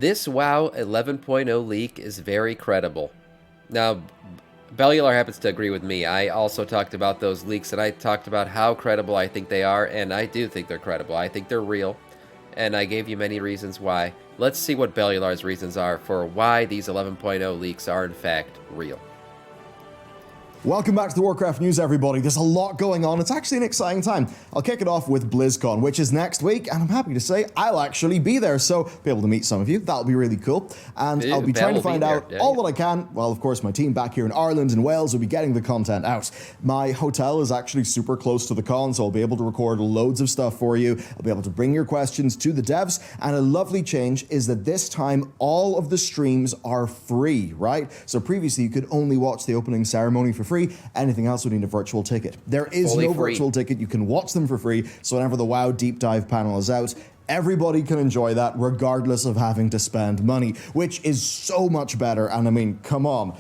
This WoW 11.0 leak is very credible. Now, Bellular happens to agree with me. I also talked about those leaks, and I talked about how credible I think they are, and I do think they're credible. I think they're real, and I gave you many reasons why. Let's see what Bellular's reasons are for why these 11.0 leaks are in fact real. Welcome back to the Warcraft News, everybody. There's a lot going on. It's actually an exciting time. I'll kick it off with BlizzCon, which is next week, and I'm happy to say I'll actually be there, so be able to meet some of you. That'll be really cool. And I'll be trying to find out all that I can. Well, of course, my team back here in Ireland and Wales will be getting the content out. My hotel is actually super close to the con, so I'll be able to record loads of stuff for you. I'll be able to bring your questions to the devs, and a lovely change is that this time all of the streams are free, right? So previously you could only watch the opening ceremony for free. Anything else would need a virtual ticket. There is no virtual ticket. You can watch them for free. So whenever the WoW Deep Dive panel is out, everybody can enjoy that regardless of having to spend money, which is so much better. And I mean, come on,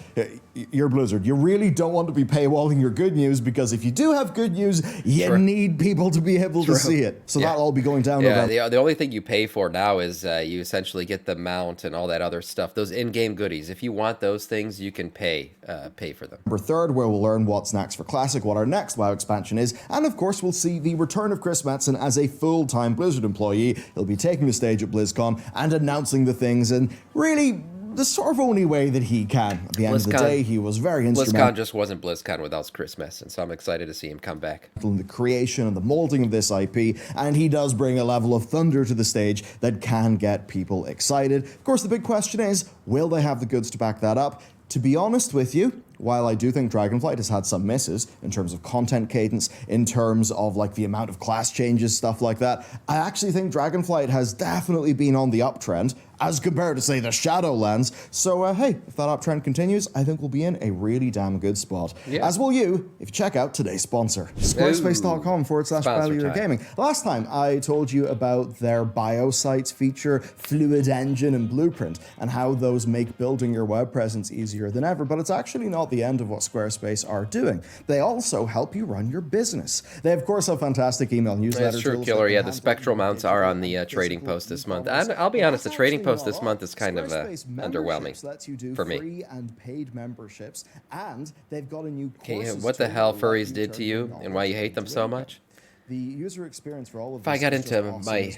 you're Blizzard. You really don't want to be paywalling your good news, because if you do have good news, you need people to be able to see it. So that'll all be going down. Yeah, the only thing you pay for now is you essentially get the mount and all that other stuff. Those in-game goodies. If you want those things, you can pay for them. November 3rd, where we'll learn what's next for Classic, what our next WoW expansion is, and of course we'll see the return of Chris Metzen as a full-time Blizzard employee. He'll be taking the stage at BlizzCon and announcing the things in really the sort of only way that he can. At the end of the day, he was very instrumental. BlizzCon just wasn't BlizzCon without Chris Metzen, so I'm excited to see him come back. In the creation and the molding of this IP, and he does bring a level of thunder to the stage that can get people excited. Of course, the big question is, will they have the goods to back that up? To be honest with you, while I do think Dragonflight has had some misses in terms of content cadence, in terms of like the amount of class changes, stuff like that, I actually think Dragonflight has definitely been on the uptrend as compared to, say, the Shadowlands. So, hey, if that uptrend continues, I think we'll be in a really damn good spot. Yeah. As will you, if you check out today's sponsor, squarespace.com/Battleground Gaming. Last time, I told you about their bio sites feature, Fluid Engine, and Blueprint, and how those make building your web presence easier than ever, but it's actually not the end of what Squarespace are doing. They also help you run your business. They, of course, have fantastic email newsletter tools. That's true, Killer. Yeah, the spectral mounts are on the trading post this month. And I'll be honest, the trading post this month is kind of underwhelming lets you do for me. Free and paid memberships, and they've got a new what the hell furries did to you and why you hate them so much? The user experience for all of if I got into my,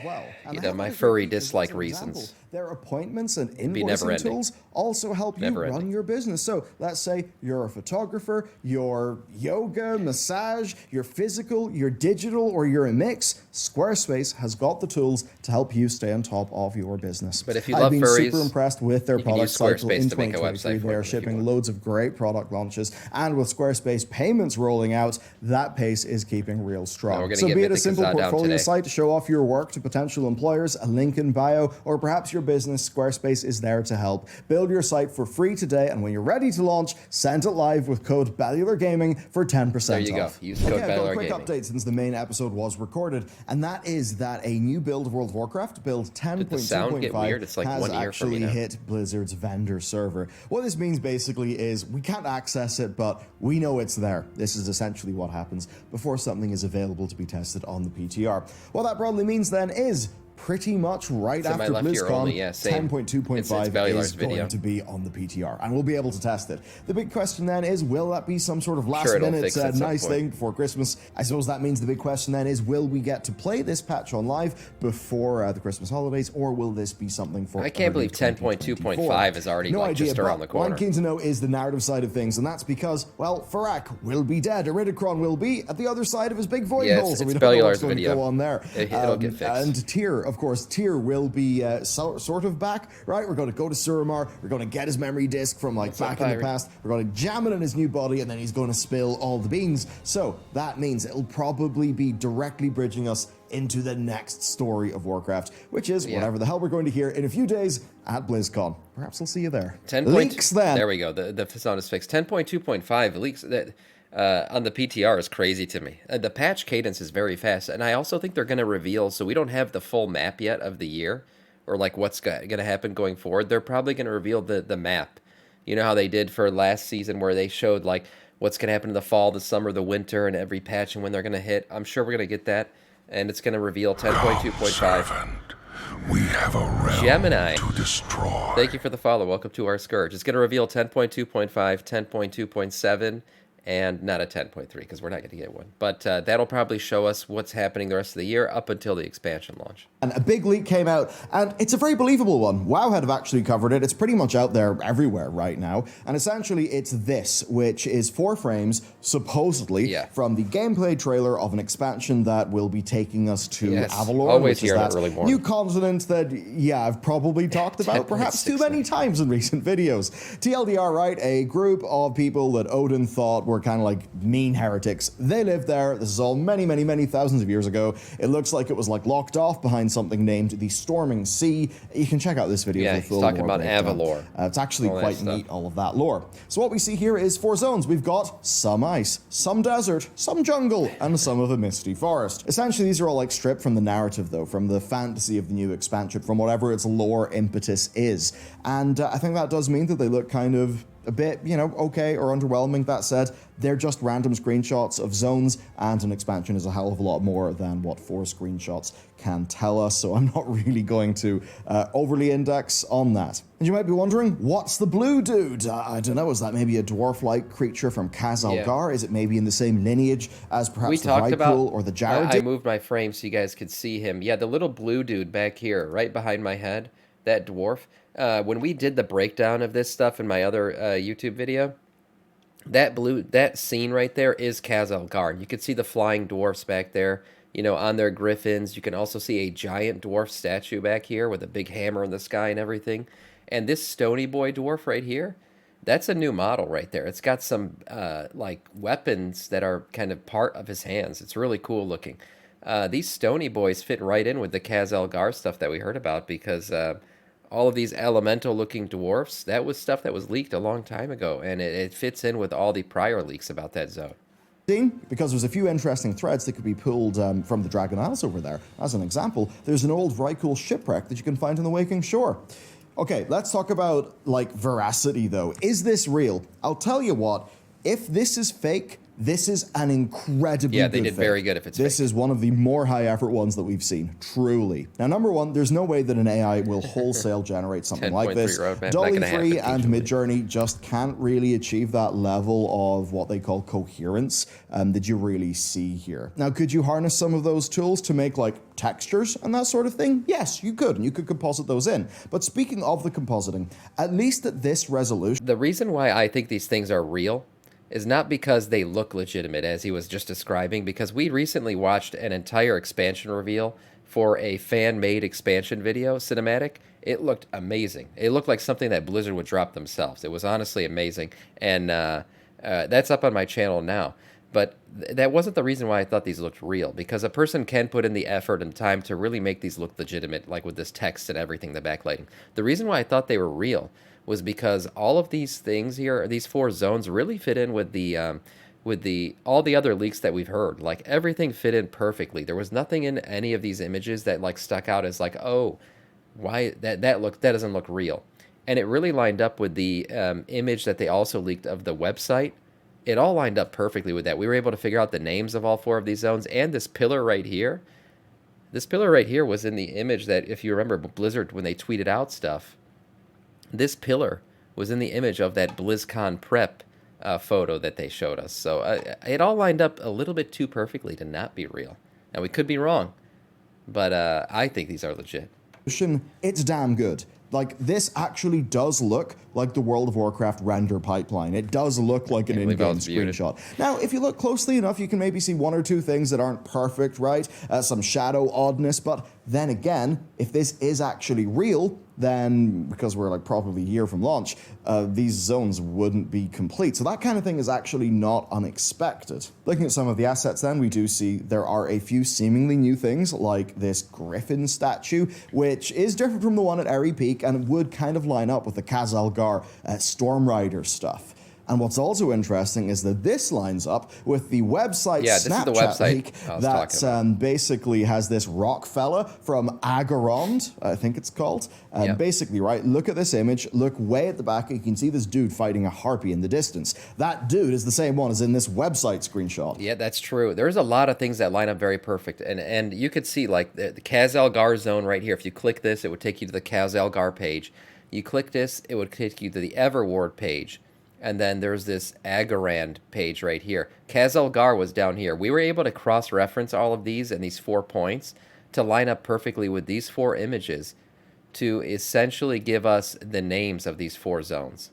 my furry dislike reasons, their appointments and invoicing tools also help you run your business. So let's say you're a photographer, you're yoga, massage, you're physical, you're digital, or you're a mix. Squarespace has got the tools to help you stay on top of your business. But if you love furries, I've been super impressed with their product cycle in 2023. They are shipping loads of great product launches, and with Squarespace payments rolling out, that pace is keeping real strong. So be it a simple portfolio site to show off your work to potential employers, a link in bio, or perhaps your business, Squarespace is there to help. Build your site for free today, and when you're ready to launch, send it live with code Bellular Gaming for 10% off. There you go. Use code Bellular Gaming. I've got a quick update since the main episode was recorded, and that is that a new build of World of Warcraft, build 10.2.5, has actually hit Blizzard's vendor server. What this means basically is we can't access it, but we know it's there. This is essentially what happens before something is available to be tested on the PTR. What that broadly means then is pretty much right after BlizzCon, 10.2.5 is going to be on the PTR, and we'll be able to test it. The big question then is, will that be some sort of last-minute nice thing before Christmas? I suppose that means the big question then is, will we get to play this patch on live before the Christmas holidays, or will this be something for I can't believe 10.2.5 is already just around the corner. What I'm keen to know is the narrative side of things, and that's because, well, Farak will be dead. Eridicron will be at the other side of his big void hole, so we don't know what's going to go on there. It'll get fixed. And Tyr, of course, Tyr will be sort of back, right? We're going to go to Suramar, we're going to get his memory disk from back in the past, we're going to jam it in his new body, and then he's going to spill all the beans. So that means it'll probably be directly bridging us into the next story of Warcraft, which is whatever the hell we're going to hear in a few days at BlizzCon. Perhaps we'll see you there. Leaks then. There we go. The sound is fixed. 10.2.5 leaks that on the PTR is crazy to me. The patch cadence is very fast, and I also think they're going to reveal, so we don't have the full map yet of the year, or like what's going to happen going forward. They're probably going to reveal the map. You know how they did for last season, where they showed like what's going to happen in the fall, the summer, the winter, and every patch and when they're going to hit. I'm sure we're going to get that, and it's going to reveal 10.2.5. We have a realm Gemini. to destroy. Thank you for the follow. Welcome to our Scourge. It's going to reveal 10.2.5, 10.2.7, and not a 10.3 because we're not going to get one. But that'll probably show us what's happening the rest of the year up until the expansion launch. And a big leak came out, and it's a very believable one. WoW had actually covered it. It's pretty much out there everywhere right now. And essentially, it's this, which is 4 frames, supposedly, from the gameplay trailer of an expansion that will be taking us to Avalor, which is that new continent that, I've probably talked about perhaps too many times in recent videos. TLDR, right? A group of people that Odin thought were kind of like mean heretics. They lived there. This is all many, many, many thousands of years ago. It looks like it was like locked off behind something named the Storming Sea. You can check out this video for the full lore. He's talking about Avalor. It's actually quite neat, all of that lore. So what we see here is 4 zones. We've got some ice, some desert, some jungle, and some of a misty forest. Essentially, these are all like stripped from the narrative, though, from the fantasy of the new expansion, from whatever its lore impetus is. And I think that does mean that they look kind of a bit, okay or underwhelming. That said, they're just random screenshots of zones, and an expansion is a hell of a lot more than what 4 screenshots can tell us, so I'm not really going to overly index on that. And you might be wondering, what's the blue dude? I don't know, is that maybe a dwarf-like creature from Khazalgar? Is it maybe in the same lineage as perhaps the Vrykul or the Jared? I moved my frame so you guys could see him. Yeah, the little blue dude back here, right behind my head, that dwarf. When we did the breakdown of this stuff in my other YouTube video, that scene right there is Khazalgar. You can see the flying dwarfs back there, on their griffins. You can also see a giant dwarf statue back here with a big hammer in the sky and everything. And this stony boy dwarf right here, that's a new model right there. It's got some like weapons that are kind of part of his hands. It's really cool looking. These stony boys fit right in with the Khazalgar stuff that we heard about, because all of these elemental-looking dwarfs, that was stuff that was leaked a long time ago, and it fits in with all the prior leaks about that zone. Because there's a few interesting threads that could be pulled from the Dragon Isles over there. As an example, there's an old Vrykul shipwreck that you can find on the Waking Shore. Okay, let's talk about, veracity, though. Is this real? I'll tell you what, if this is fake, this is an incredibly good they did fake. very good if it's This fake. is one of the more high-effort ones that we've seen, truly. Now, number one, there's no way that an AI will wholesale generate something like this. Dolly 3 and Midjourney just can't really achieve that level of what they call coherence that you really see here. Now, could you harness some of those tools to make, textures and that sort of thing? Yes, you could, and you could composite those in. But speaking of the compositing, at least at this resolution... The reason why I think these things are real is not because they look legitimate, as he was just describing, because we recently watched an entire expansion reveal for a fan-made expansion video cinematic. It looked amazing. It looked like something that Blizzard would drop themselves. It was honestly amazing, and that's up on my channel now. But that wasn't the reason why I thought these looked real, because a person can put in the effort and time to really make these look legitimate, like with this text and everything, the backlighting. The reason why I thought they were real was because all of these things here, these 4 zones, really fit in with all the other leaks that we've heard. Like, everything fit in perfectly. There was nothing in any of these images that stuck out as oh, why that doesn't look real. And it really lined up with the image that they also leaked of the website. It all lined up perfectly with that. We were able to figure out the names of all 4 of these zones, and this pillar right here. This pillar right here was in the image that, if you remember, Blizzard, when they tweeted out stuff, this pillar was in the image of that BlizzCon prep photo that they showed us. So it all lined up a little bit too perfectly to not be real. Now, we could be wrong, but I think these are legit. It's damn good. This actually does look like the World of Warcraft render pipeline. It does look like an in-game screenshot. Now, if you look closely enough, you can maybe see 1 or 2 things that aren't perfect, right? Some shadow oddness, but then again, if this is actually real, then, because we're probably a year from launch, these zones wouldn't be complete. So that kind of thing is actually not unexpected. Looking at some of the assets then, we do see there are a few seemingly new things, like this griffin statue, which is different from the one at Airy Peak, and would kind of line up with the Khazalgar Storm Rider stuff. And what's also interesting is that this lines up with the website Yeah, this is the Snapchat website leak I was talking that basically has this rock fella from Agarond, I think it's called. Yep. Basically, right, look at this image, look way at the back, you can see this dude fighting a harpy in the distance. That dude is the same one as in this website screenshot. Yeah, that's true. There's a lot of things that line up very perfect. And you could see, like, the Khaz-Algar zone right here. If you click this, it would take you to the Khaz-Algar page. You click this, it would take you to the Everward page. And then there's this Agarand page right here. Khaz-Algar was down here. We were able to cross-reference all of these and these 4 points to line up perfectly with these 4 images to essentially give us the names of these 4 zones.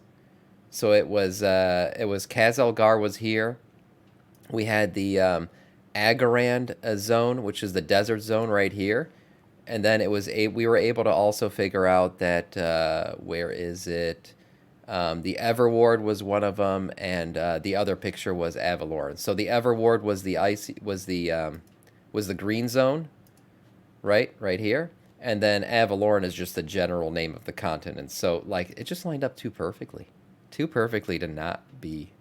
So it was Khaz-Algar was here. We had the Agarand zone, which is the desert zone right here. And then we were able to also figure out that, where is it? The Everward was one of them, and the other picture was Avalorn. So the Everward was the green zone, right here, and then Avalorn is just the general name of the continent. So like it just lined up too perfectly to not be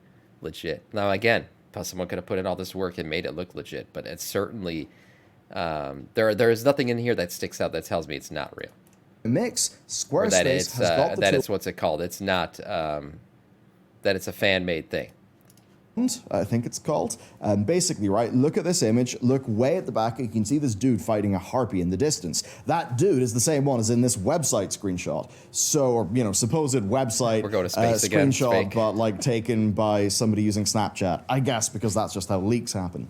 legit. Now again, someone could have put in all this work and made it look legit, but it's certainly there is nothing in here that sticks out that tells me it's not real. Mix, Or Squarespace that it's has got the that it's what's it called? It's not that it's a fan-made thing. I think it's called. Basically, right, look at this image, look way at the back, you can see this dude fighting a harpy in the distance. That dude is the same one as in this website screenshot. So, or, you know, supposed website We're going to space again. It's screenshot, fake. but like taken by somebody using Snapchat, I guess, because that's just how leaks happen.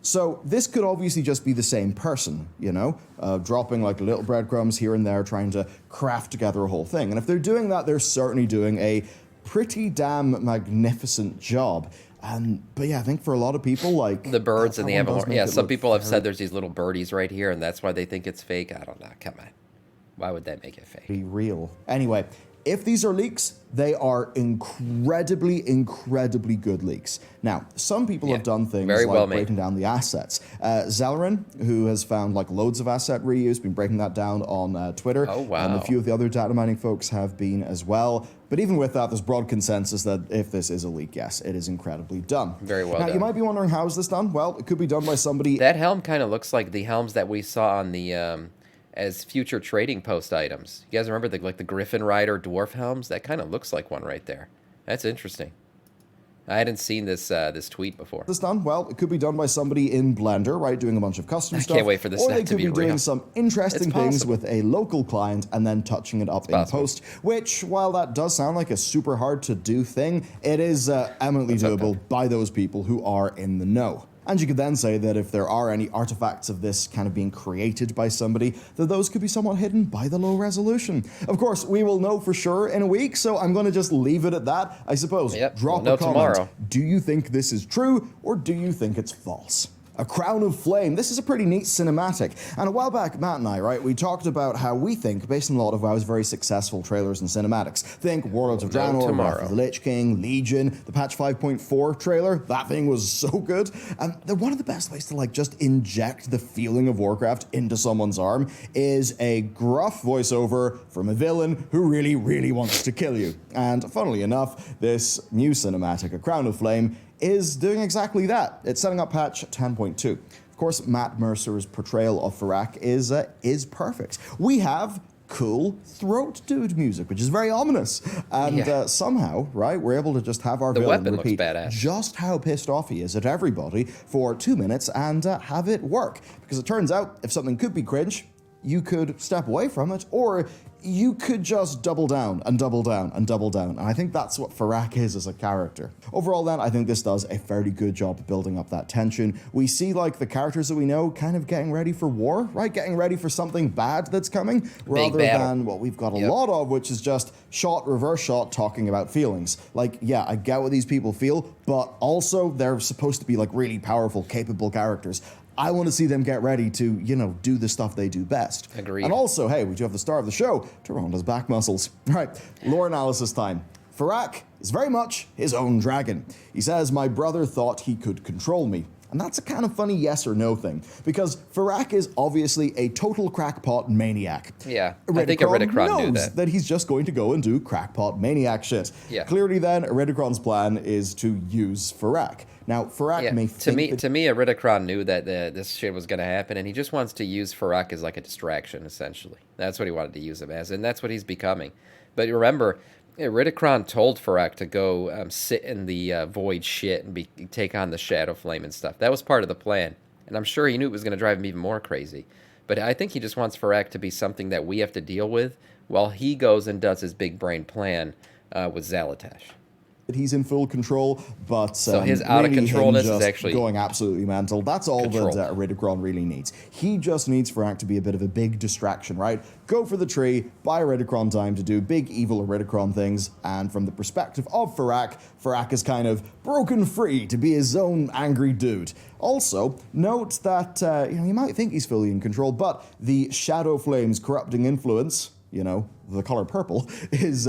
So this could obviously just be the same person, you know, dropping like little breadcrumbs here and there, trying to craft together a whole thing. And if they're doing that, they're certainly doing a pretty damn magnificent job. But yeah, I think for a lot of people, like The birds and the one does Avalorn. make Yeah, it some look people have very, said there's these little birdies right here, and that's why they think it's fake. I don't know. Come on. Why would that make it fake? very real. Anyway, if these are leaks, they are incredibly good leaks. Now, some people have done things very like well made. breaking down the assets. Zellerin, who has found like loads of asset reuse, been breaking that down on Twitter. Oh, wow. A few of the other data mining folks have been as well. But even with that, there's broad consensus that if this is a leak, yes, it is incredibly done. Very well now, done. you might be wondering, how is this done? Well, it could be done by somebody... That helm kind of looks like the helms that we saw on the as future trading post items. You guys remember the Griffin Rider dwarf helms? That kind of looks like one right there. That's interesting. I hadn't seen this this tweet before. This done? Well, it could be done by somebody in Blender, right, doing a bunch of custom stuff. Can't wait for this or snap they to could be be doing real. some interesting It's things possible. with a local client and then touching it up in possible. post, which, while that does sound like a super hard to do thing, it is eminently doable by those people who are in the know. And you could then say that if there are any artifacts of this kind of being created by somebody, that those could be somewhat hidden by the low resolution. Of course, we will know for sure in a week, so I'm going to just leave it at that. I suppose, Yep, drop we'll a know comment. tomorrow. Do you think this is true, or do you think it's false? A Crown of Flame. This is a pretty neat cinematic. And a while back, Matt and I, right, we talked about how we think, based on a lot of WoW's very successful trailers and cinematics. Think Warlords of We'll know Draenor, Wrath tomorrow. of the Lich King, Legion, the patch 5.4 trailer. That thing was so good. And they're one of the best ways to like just inject the feeling of Warcraft into someone's arm is a gruff voiceover from a villain who really, really wants to kill you. And funnily enough, this new cinematic, A Crown of Flame, is doing exactly that. It's setting up patch 10.2. Of course, Matt Mercer's portrayal of Farak is perfect. We have cool throat dude music, which is very ominous. And somehow, right, we're able to just have our The villain weapon looks repeat badass. just how pissed off he is at everybody for 2 minutes and have it work. Because it turns out, if something could be cringe, you could step away from it, or you could just double down and double down and double down. And I think that's what Farak is as a character. Overall then, I think this does a fairly good job of building up that tension. We see like the characters that we know kind of getting ready for war, right? Getting ready for something bad that's coming, rather battle. than what we've got a Yep. lot of, which is just shot, reverse shot, talking about feelings. Like, yeah, I get what these people feel, but also they're supposed to be like really powerful, capable characters. I want to see them get ready to, you know, do the stuff they do best. Agreed. And also, hey, we do have the star of the show, Tyronda's back muscles. All right, lore analysis time. Farak is very much his own dragon. He says, "My brother thought he could control me. And that's a kind of funny yes or no thing, because Farak is obviously a total crackpot maniac. Yeah, I think Iridikron knew knows he's just going to go and do crackpot maniac shit. Yeah. Clearly then, Iridikron's plan is to use Farak. Now, Farak may think to me, Iridikron knew that this shit was going to happen, and he just wants to use Farak as like a distraction, essentially. That's what he wanted to use him as, and that's what he's becoming. But remember, Iridikron told Farak to go sit in the void shit and take on the Shadow Flame and stuff. That was part of the plan, and I'm sure he knew it was going to drive him even more crazy. But I think he just wants Farak to be something that we have to deal with while he goes and does his big brain plan with Zalatash. that he's in full control, but so his out of controlness is actually going absolutely mental. That's all that Iridikron really needs. He just needs Farak to be a bit of a big distraction, right? Go for the tree, buy Iridikron time to do big evil Iridikron things, and from the perspective of Farak, Farak is kind of broken free to be his own angry dude. Also, note that you might think he's fully in control, but the Shadow Flame's corrupting influence, the color purple, is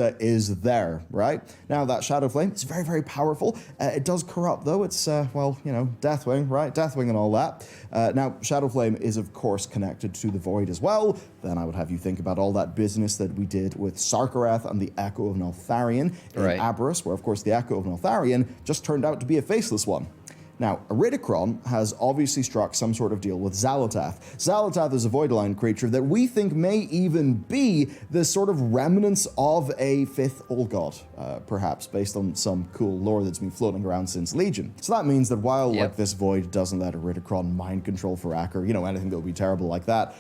there, right? Now, that Shadow Flame is very, very powerful. It does corrupt, though. It's, Deathwing, right? Deathwing and all that. Now, Shadow Flame is, of course, connected to the Void as well. Then I would have you think about all that business that we did with Sarkareth and the Echo of Neltharion in Aberrus, where, of course, the Echo of Neltharion just turned out to be a faceless one. Now, Iridikron has obviously struck some sort of deal with Xalatath. Xalatath is a Voidline creature that we think may even be the sort of remnants of a fifth Old God, perhaps, based on some cool lore that's been floating around since Legion. So that means that while this Void doesn't let Iridikron mind control Farak or, anything that would be terrible like that,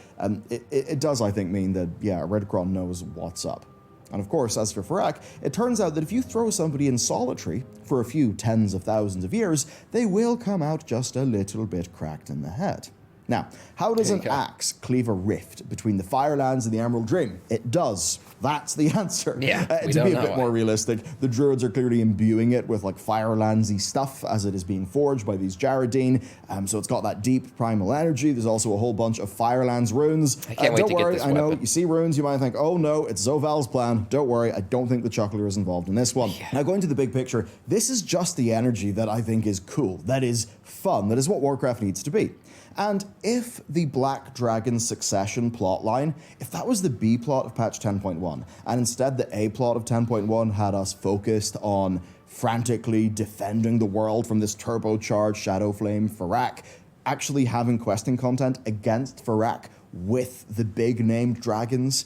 it does, I think, mean that, Iridikron knows what's up. And of course, as for Farak, it turns out that if you throw somebody in solitary for a few tens of thousands of years, they will come out just a little bit cracked in the head. Now, how does an axe cleave a rift between the Firelands and the Emerald Dream? It does. That's the answer. Yeah, to be a bit more realistic, the Druids are clearly imbuing it with Firelandsy stuff as it is being forged by these Jaredine. So it's got that deep primal energy. There's also a whole bunch of Firelands runes. I can't wait to get this I know weapon. you see runes, you might think, oh no, it's Zoval's plan. Don't worry, I don't think the Chuckler is involved in this one. Now, going to the big picture, this is just the energy that I think is cool, that is fun, that is what Warcraft needs to be. And if the Black Dragon Succession plotline, if that was the B plot of patch 10.1, and instead the A plot of 10.1 had us focused on frantically defending the world from this turbocharged Shadow Flame Farak, actually having questing content against Farak with the big named dragons,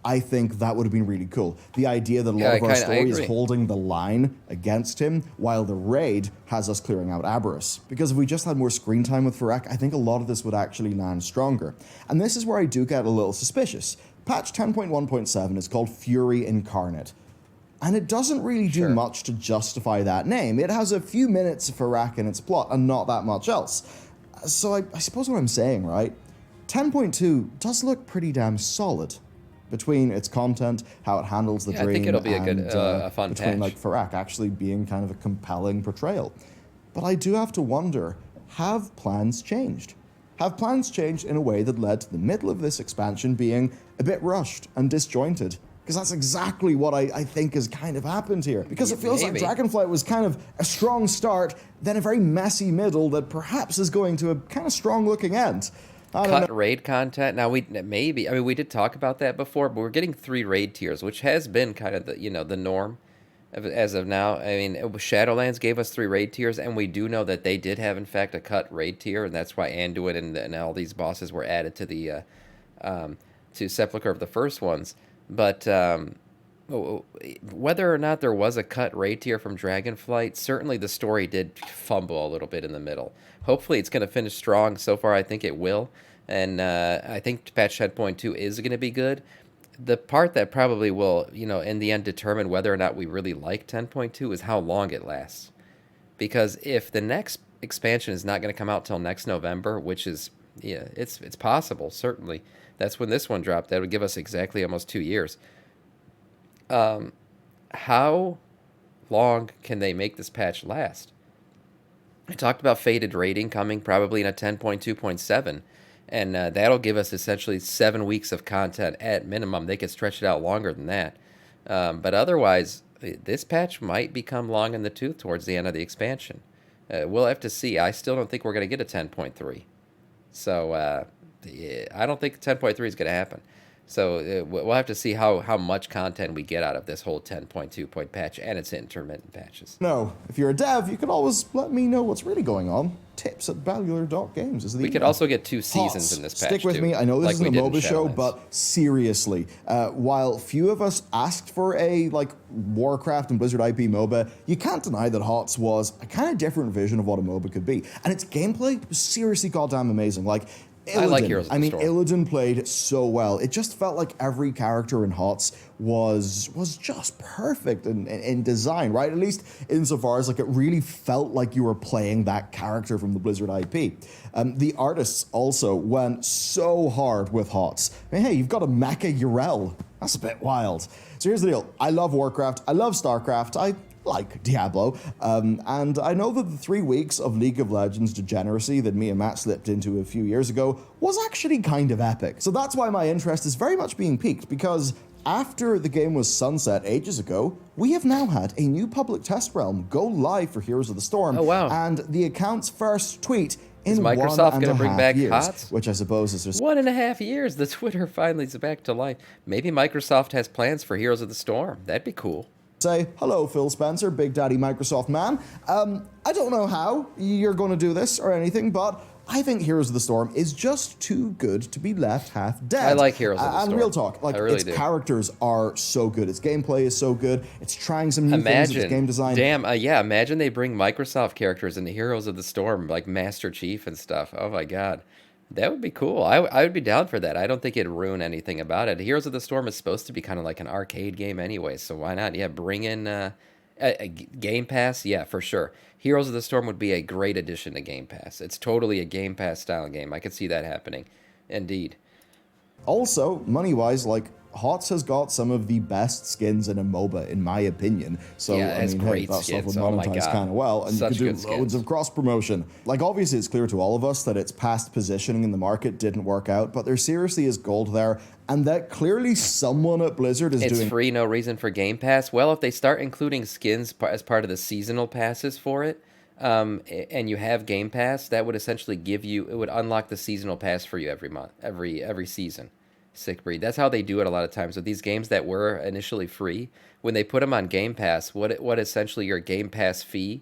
I think that would have been really cool. The idea that a lot of our story is holding the line against him, while the raid has us clearing out Aberrus. Because if we just had more screen time with Farak, I think a lot of this would actually land stronger. And this is where I do get a little suspicious. Patch 10.1.7 is called Fury Incarnate. And it doesn't really do much to justify that name. It has a few minutes of Farak in its plot, and not that much else. So I suppose what I'm saying, right? 10.2 does look pretty damn solid. Between its content, how it handles the dream, I think it'll be a good, fun between patch. Farak actually being kind of a compelling portrayal. But I do have to wonder, have plans changed? Have plans changed in a way that led to the middle of this expansion being a bit rushed and disjointed? Because that's exactly what I think has kind of happened here. Because it feels like Dragonflight was kind of a strong start, then a very messy middle that perhaps is going to a kind of strong-looking end. Cut raid content. Now we did talk about that before, but we're getting 3 raid tiers, which has been kind of the norm as of now. I mean, Shadowlands gave us 3 raid tiers, and we do know that they did have in fact a cut raid tier, and that's why Anduin and all these bosses were added to the to Sepulchre of the first ones. But whether or not there was a cut raid tier from Dragonflight, certainly the story did fumble a little bit in the middle. Hopefully it's going to finish strong. So far, I think it will. And I think patch 10.2 is going to be good. The part that probably will, in the end determine whether or not we really like 10.2 is how long it lasts. Because if the next expansion is not going to come out till next November, which is, it's possible, certainly. That's when this one dropped. That would give us exactly almost 2 years. How long can they make this patch last? I talked about Fated Raiding coming probably in a 10.2.7, and that'll give us essentially 7 weeks of content at minimum. They could stretch it out longer than that. But otherwise, this patch might become long in the tooth towards the end of the expansion. We'll have to see. I still don't think we're going to get a 10.3. So yeah, I don't think 10.3 is going to happen. So we'll have to see how much content we get out of this whole 10.2 point patch and its intermittent patches. No, if you're a dev, you can always let me know what's really going on. Tips at battleground.games is the We could email. also get 2 seasons HOTS, in this patch, stick with too, me. I know this like isn't a we did in MOBA show, Shadowlands. but seriously, while few of us asked for a Warcraft and Blizzard IP MOBA, you can't deny that HOTS was a kind of different vision of what a MOBA could be, and its gameplay was seriously goddamn amazing. Illidan, I like Heroes of the Storm. Illidan played so well. It just felt like every character in HOTS was just perfect in design, right? At least insofar as it really felt like you were playing that character from the Blizzard IP. The artists also went so hard with HOTS. I mean, hey, you've got a Mecha Urel. That's a bit wild. So here's the deal. I love Warcraft. I love StarCraft. I like Diablo, and I know that the 3 weeks of League of Legends degeneracy that me and Matt slipped into a few years ago was actually kind of epic. So that's why my interest is very much being piqued, because after the game was sunset ages ago, we have now had a new public test realm go live for Heroes of the Storm. Oh, wow. And the account's first tweet Is in Microsoft 1.5 gonna bring back years, HOTS? which I suppose is just 1.5 years. The Twitter finally is back to life. Maybe Microsoft has plans for Heroes of the Storm. That'd be cool. say, hello, Phil Spencer, Big Daddy Microsoft man. I don't know how you're going to do this or anything, but I think Heroes of the Storm is just too good to be left half dead. I like Heroes of the Storm. And real talk, I really its do. characters are so good. Its gameplay is so good. It's trying some new things with its game design. Imagine they bring Microsoft characters into Heroes of the Storm, like Master Chief and stuff. Oh my God. That would be cool. I would be down for that. I don't think it'd ruin anything about it. Heroes of the Storm is supposed to be kind of like an arcade game anyway, so why not? Yeah, bring in a Game Pass. Yeah, for sure. Heroes of the Storm would be a great addition to Game Pass. It's totally a Game Pass style game. I could see that happening. Indeed. Also, money-wise, HOTS has got some of the best skins in a MOBA, in my opinion. So, Yeah, it has hey, great that stuff would skins. Oh my monetize God. kind of well, and Such you good could do skins. loads of cross-promotion. Obviously, it's clear to all of us that its past positioning in the market didn't work out, but there seriously is gold there, and that clearly someone at Blizzard is It's doing... free, no reason for Game Pass. Well, if they start including skins as part of the seasonal passes for it, and you have Game Pass, that would essentially it would unlock the seasonal pass for you every month, every season. Sick breed. That's how they do it a lot of times with these games that were initially free. When they put them on Game Pass, what essentially your Game Pass fee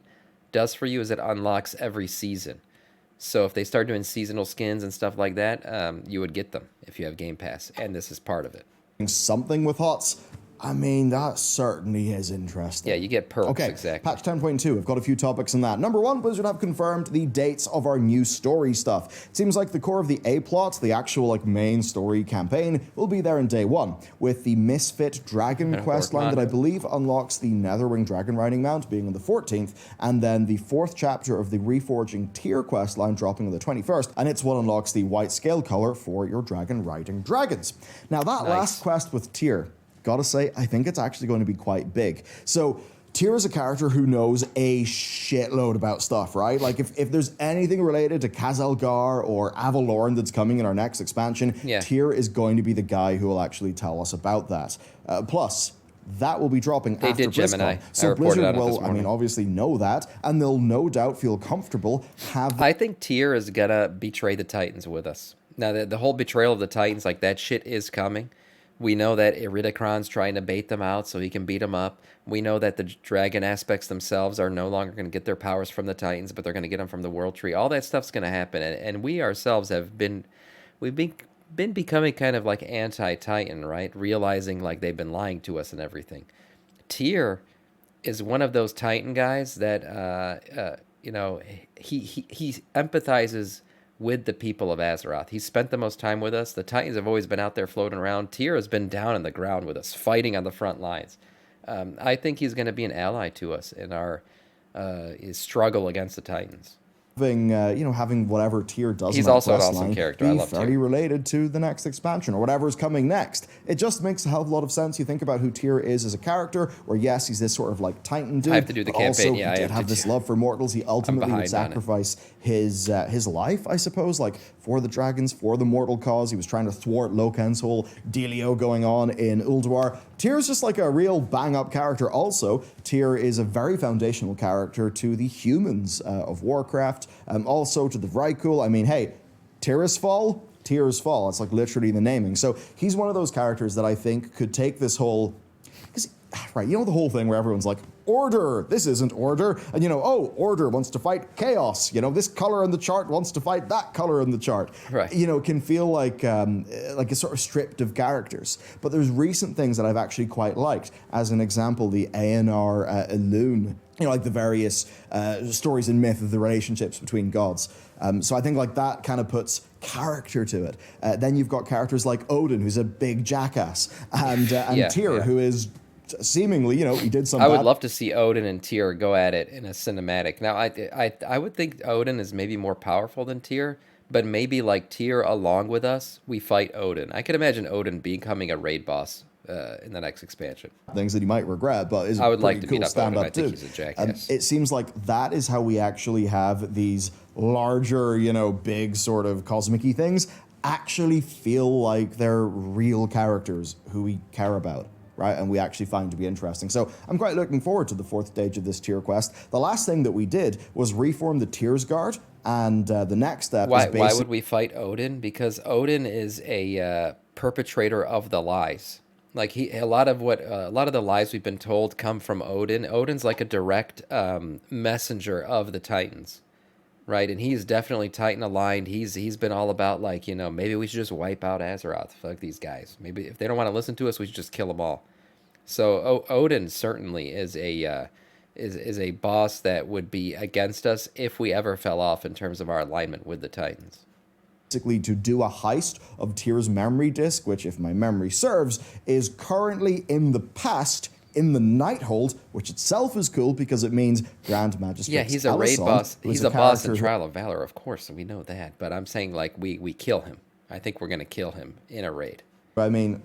does for you is it unlocks every season. So if they start doing seasonal skins and stuff like that, you would get them if you have Game Pass, and this is part of it. something with HOTS. I mean, that certainly is interesting. Yeah, you get perks, Okay, exactly. patch 10.2, I've got a few topics on that. Number one, Blizzard have confirmed the dates of our new story stuff. It seems like the core of the A-plot, the actual main story campaign, will be there in day one, with the Misfit Dragon questline that I believe unlocks the Netherwing Dragon Riding Mount being on the 14th, and then the fourth chapter of the Reforging Tier questline dropping on the 21st, and it's what unlocks the white scale color for your dragon riding dragons. Now that last quest with Tier, gotta say, I think it's actually going to be quite big. So, Tyr is a character who knows a shitload about stuff, right? If there's anything related to Khazalgar or Avalorn that's coming in our next expansion, Tyr is going to be the guy who will actually tell us about that. Plus, that will be dropping after did Gemini. BlizzCon. So I reported Blizzard on it this will, morning. obviously know that, and they'll no doubt feel comfortable I think Tyr is gonna betray the Titans with us. Now, the whole betrayal of the Titans, that shit is coming. We know that Iridikron's trying to bait them out so he can beat them up. We know that the dragon aspects themselves are no longer going to get their powers from the Titans, but they're going to get them from the World Tree. All that stuff's going to happen, and we ourselves we've been becoming kind of like anti-Titan, right? Realizing they've been lying to us and everything. Tyr is one of those Titan guys that he empathizes with the people of Azeroth. He's spent the most time with us. The Titans have always been out there floating around. Tyr has been down on the ground with us, fighting on the front lines. I think he's going to be an ally to us in our his struggle against the Titans. having whatever Tyr does. He's in that also an quest awesome line character. I be love fairly Tyr. related to the next expansion or whatever's coming next. It just makes a hell of a lot of sense. You think about who Tyr is as a character, where yes, he's this sort of like Titan dude. I have to do the but campaign. Also, Yeah, he did have this love for mortals. He ultimately would sacrifice his life, I suppose, like for the dragons, for the mortal cause. He was trying to thwart Loken's whole dealio going on in Ulduar. Tyr's just like a real bang-up character. Also, Tyr is a very foundational character to the humans of Warcraft, also to the Vrykul. I mean, hey, Tirisfal? Tirisfal. It's like literally the naming. So he's one of those characters that I think could take this whole... Right, you know the whole thing where everyone's like, order, this isn't order, and order wants to fight chaos, this color in the chart wants to fight that color in the chart. Right. Can feel like a sort of stripped of characters. But there's recent things that I've actually quite liked. As an example, the ANR Elune, like the various stories and myth of the relationships between gods. So I think like that kind of puts character to it. Then you've got characters like Odin, who's a big jackass, and Tyr, who is seemingly, he did some. I would love to see Odin and Tyr go at it in a cinematic. Now, I would think Odin is maybe more powerful than Tyr, but maybe like Tyr along with us, we fight Odin. I could imagine Odin becoming a raid boss in the next expansion. Things that he might regret, but is I would like to cool beat up stand Odin. up I think too. he's a jackass. It seems like that is how we actually have these larger, big sort of cosmic-y things actually feel like they're real characters who we care about. Right, and we actually find to be interesting. So I'm quite looking forward to the fourth stage of this Tyr quest. The last thing that we did was reform the Tyr's Guard, and the next step is basically... Why would we fight Odin? Because Odin is a perpetrator of the lies. Like a lot of the lies we've been told come from Odin. Odin's like a direct messenger of the Titans. Right, and he's definitely Titan aligned. He's been all about like, maybe we should just wipe out Azeroth. Fuck these guys. Maybe if they don't want to listen to us, we should just kill them all. So Odin certainly is a boss that would be against us if we ever fell off in terms of our alignment with the Titans. Basically to do a heist of Tyr's memory disk, which, if my memory serves, is currently in the past in the Nighthold, which itself is cool because it means Grand Magistrate. Yeah, he's a raid boss. He's a boss in Trial of Valor, of course, and we know that. But I'm saying, like, we kill him. I think we're going to kill him in a raid. I mean,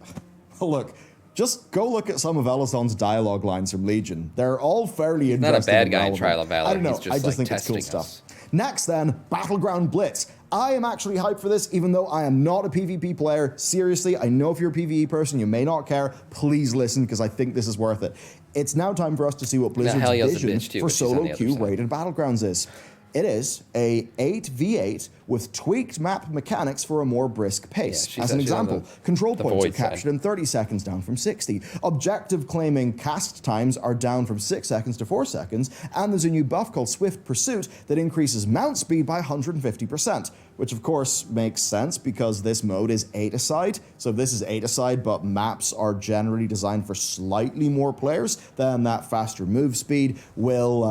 look, just go look at some of Elison's dialogue lines from Legion. They're all fairly interesting. Not a bad guy in Trial of Valor. I don't know. He's just, I just think it's cool stuff. Next, then, Battleground Blitz. I am actually hyped for this, even though I am not a PvP player. Seriously, I know if you're a PvE person, you may not care. Please listen, because I think this is worth it. It's now time for us to see what Blizzard's vision for solo queue-rated Battlegrounds is. It is a 8v8 with tweaked map mechanics for a more brisk pace. As an example, control points are captured in 30 seconds down from 60. Objective claiming cast times are down from 6 seconds to 4 seconds, and there's a new buff called Swift Pursuit that increases mount speed by 150%, which of course makes sense because this mode is 8-a-side. So this is 8-a-side, but maps are generally designed for slightly more players, then that faster move speed will,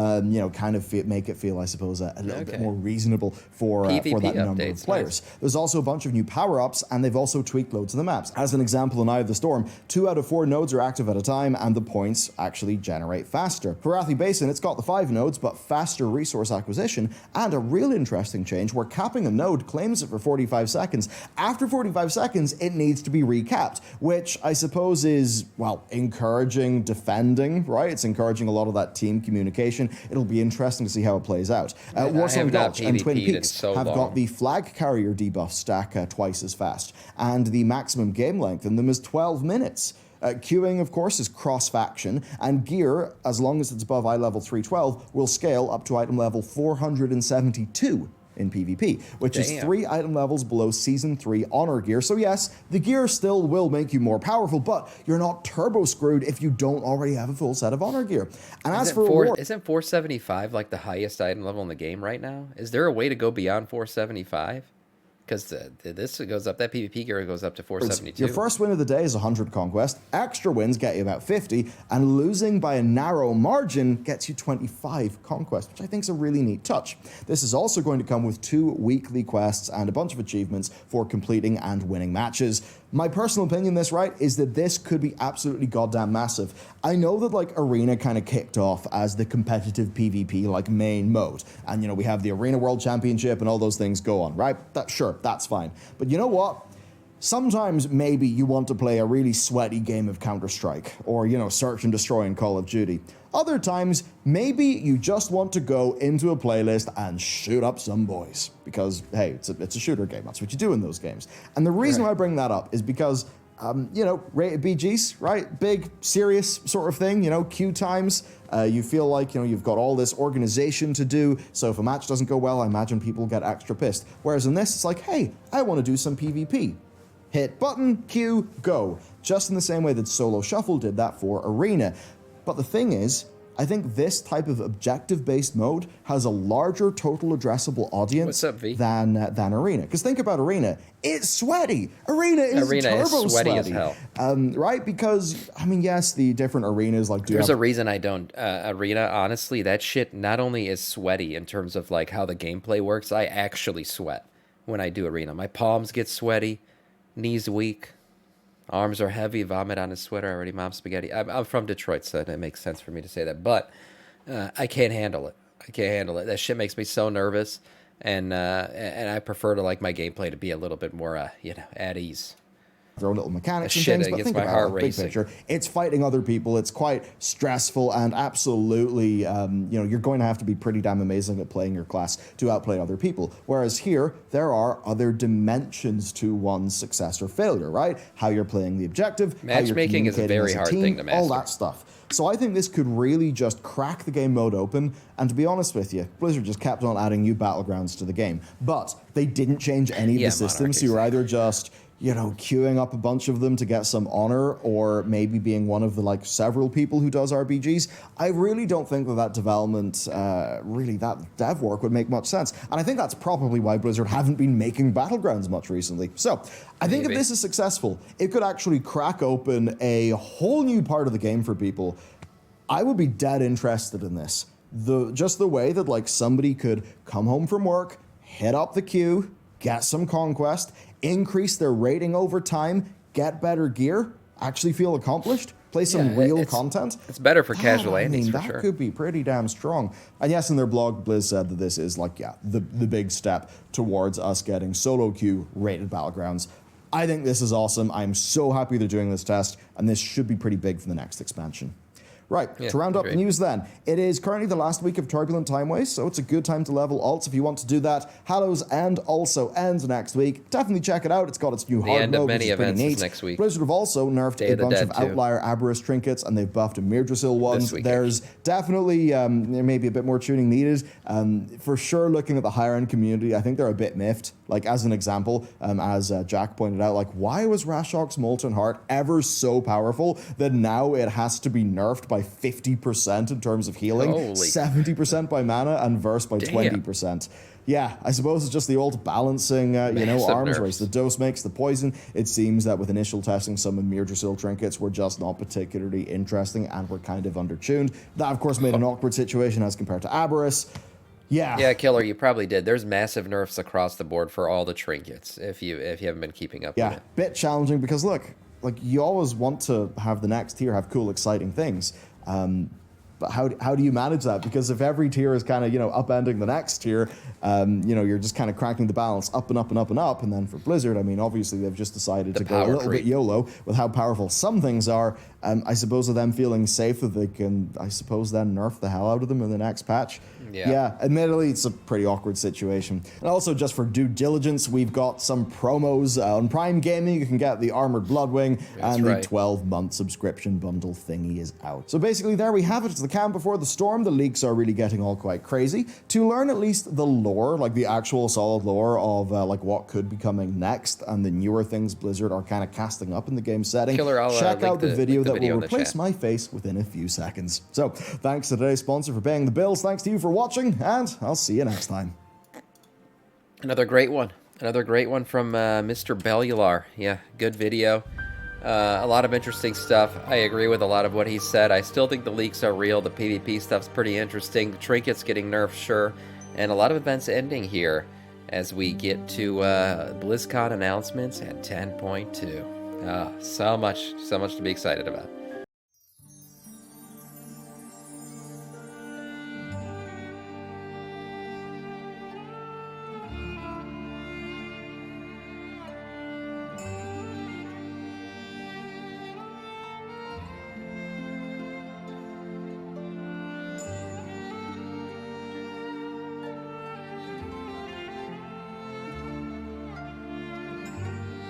kind of make it feel, I suppose, a little bit more reasonable for that number of players. Nice. There's also a bunch of new power-ups, and they've also tweaked loads of the maps. As an example, in Eye of the Storm, 2 out of 4 nodes are active at a time, and the points actually generate faster. For Arathi Basin, it's got the 5 nodes, but faster resource acquisition, and a real interesting change where capping a node claims it for 45 seconds. After 45 seconds, it needs to be recapped, which I suppose is, well, encouraging defending, right? It's encouraging a lot of that team communication. It'll be interesting to see how it plays out. Warsong Gulch and Twin Peaks have got the flag carrier debuff stack twice as fast, and the maximum game length in them is 12 minutes. Queuing, of course, is cross-faction, and gear, as long as it's above eye level 312, will scale up to item level 472 in PvP, which is 3 item levels below Season 3 Honor gear. So yes, the gear still will make you more powerful, but you're not turbo screwed if you don't already have a full set of Honor gear. And as for isn't 475 like the highest item level in the game right now? Is there a way to go beyond 475? Because this goes up, that PvP gear goes up to 472. Your first win of the day is 100 Conquest. Extra wins get you about 50, and losing by a narrow margin gets you 25 Conquest, which I think is a really neat touch. This is also going to come with 2 weekly quests and a bunch of achievements for completing and winning matches. My personal opinion, this, right, is that this could be absolutely goddamn massive. I know that, like, Arena kind of kicked off as the competitive PvP, like, main mode. And, you know, we have the Arena World Championship and all those things go on, right? Sure, that's fine. But you know what? Sometimes maybe you want to play a really sweaty game of Counter-Strike or, you know, search and destroy in Call of Duty. Other times, maybe you just want to go into a playlist and shoot up some boys. Because, hey, it's a shooter game. That's what you do in those games. And the reason why I bring that up is because, you know, rated BGs, right? Big, serious sort of thing, you know, queue times. You feel like, you know, you've got all this organization to do. So if a match doesn't go well, I imagine people get extra pissed. Whereas in this, it's like, hey, I want to do some PvP. Hit button, queue, go. Just in the same way that Solo Shuffle did that for Arena. But the thing is, I think this type of objective-based mode has a larger total addressable audience than Arena. Because think about Arena. It's sweaty. Arena is turbo sweaty as hell. Right? Because, I mean, yes, the different arenas like... There's a reason I don't. Arena, honestly, that shit not only is sweaty in terms of like how the gameplay works, I actually sweat when I do Arena. My palms get sweaty. Knees weak, arms are heavy, vomit on his sweater already, mom spaghetti. I'm from Detroit, so it makes sense for me to say that, but I can't handle it. I can't handle it. That shit makes me so nervous, and I prefer to like my gameplay to be a little bit more, you know, at ease. Throw little mechanics and things, but think about it, big picture. It's fighting other people. It's quite stressful and absolutely, you know, you're going to have to be pretty damn amazing at playing your class to outplay other people. Whereas here, there are other dimensions to one's success or failure, right? How you're playing the objective, matchmaking is a very hard thing to master. All that stuff. So I think this could really just crack the game mode open, and to be honest with you, Blizzard just kept on adding new battlegrounds to the game. But they didn't change any of the systems, so you're either just... you know, queuing up a bunch of them to get some honor, or maybe being one of the, like, several people who does RBGs. I really don't think that development, really, that dev work would make much sense. And I think that's probably why Blizzard haven't been making Battlegrounds much recently. So, I think if this is successful, it could actually crack open a whole new part of the game for people. I would be dead interested in this. Just the way that, like, somebody could come home from work, hit up the queue, get some conquest, increase their rating over time, get better gear, actually feel accomplished, play some real content. It's better for casual landings, for sure. That could be pretty damn strong. And yes, in their blog, Blizz said that this is like, the big step towards us getting solo queue rated Battlegrounds. I think this is awesome. I'm so happy they're doing this test, and this should be pretty big for the next expansion. Right, to round up the news then, it is currently the last week of Turbulent Timeways, so it's a good time to level alts if you want to do that. Hallows End also ends next week. Definitely check it out. It's got its new hard mode, which is pretty neat. Next week. Blizzard have also nerfed a bunch of Outlier Aberrus trinkets, and they've buffed Mirdrasil ones. There's definitely maybe a bit more tuning needed. For sure, looking at the higher end community, I think they're a bit miffed. Like, as an example, as Jack pointed out, like, why was Rashok's Molten Heart ever so powerful that now it has to be nerfed by 50% in terms of healing, 70% by mana, and verse by 20%. Yeah, I suppose it's just the old balancing, you know, arms race. The dose makes the poison. It seems that with initial testing, some of Mirdrasil trinkets were just not particularly interesting and were kind of undertuned. That, of course, made an awkward situation as compared to Aberrus. Yeah, Killer, you probably did. There's massive nerfs across the board for all the trinkets if you haven't been keeping up with it. Bit challenging because, look, like, you always want to have the next tier have cool, exciting things. But how do you manage that? Because if every tier is kind of, you know, upending the next tier, you know, you're just kind of cracking the balance up and up and up and up. And then for Blizzard, I mean, obviously they've just decided to go a little bit YOLO with how powerful some things are. I suppose with them feeling safe that they can, I suppose, then nerf the hell out of them in the next patch. Yeah, admittedly, it's a pretty awkward situation. And also, just for due diligence, we've got some promos on Prime Gaming. You can get the Armored Bloodwing, and the 12-month subscription bundle thingy is out. So basically, there we have it. It's the calm before the storm. The leaks are really getting all quite crazy. To learn at least the lore, like the actual solid lore of like what could be coming next, and the newer things Blizzard are kind of casting up in the game setting, check out the video that will replace my face within a few seconds. So, thanks to today's sponsor for paying the bills. Thanks to you for watching, and I'll see you next time. Another great one. Another great one from Mr. Bellular. Yeah, good video. A lot of interesting stuff. I agree with a lot of what he said. I still think the leaks are real. The PvP stuff's pretty interesting. The trinkets getting nerfed, sure. And a lot of events ending here as we get to BlizzCon announcements at 10.2. So much to be excited about.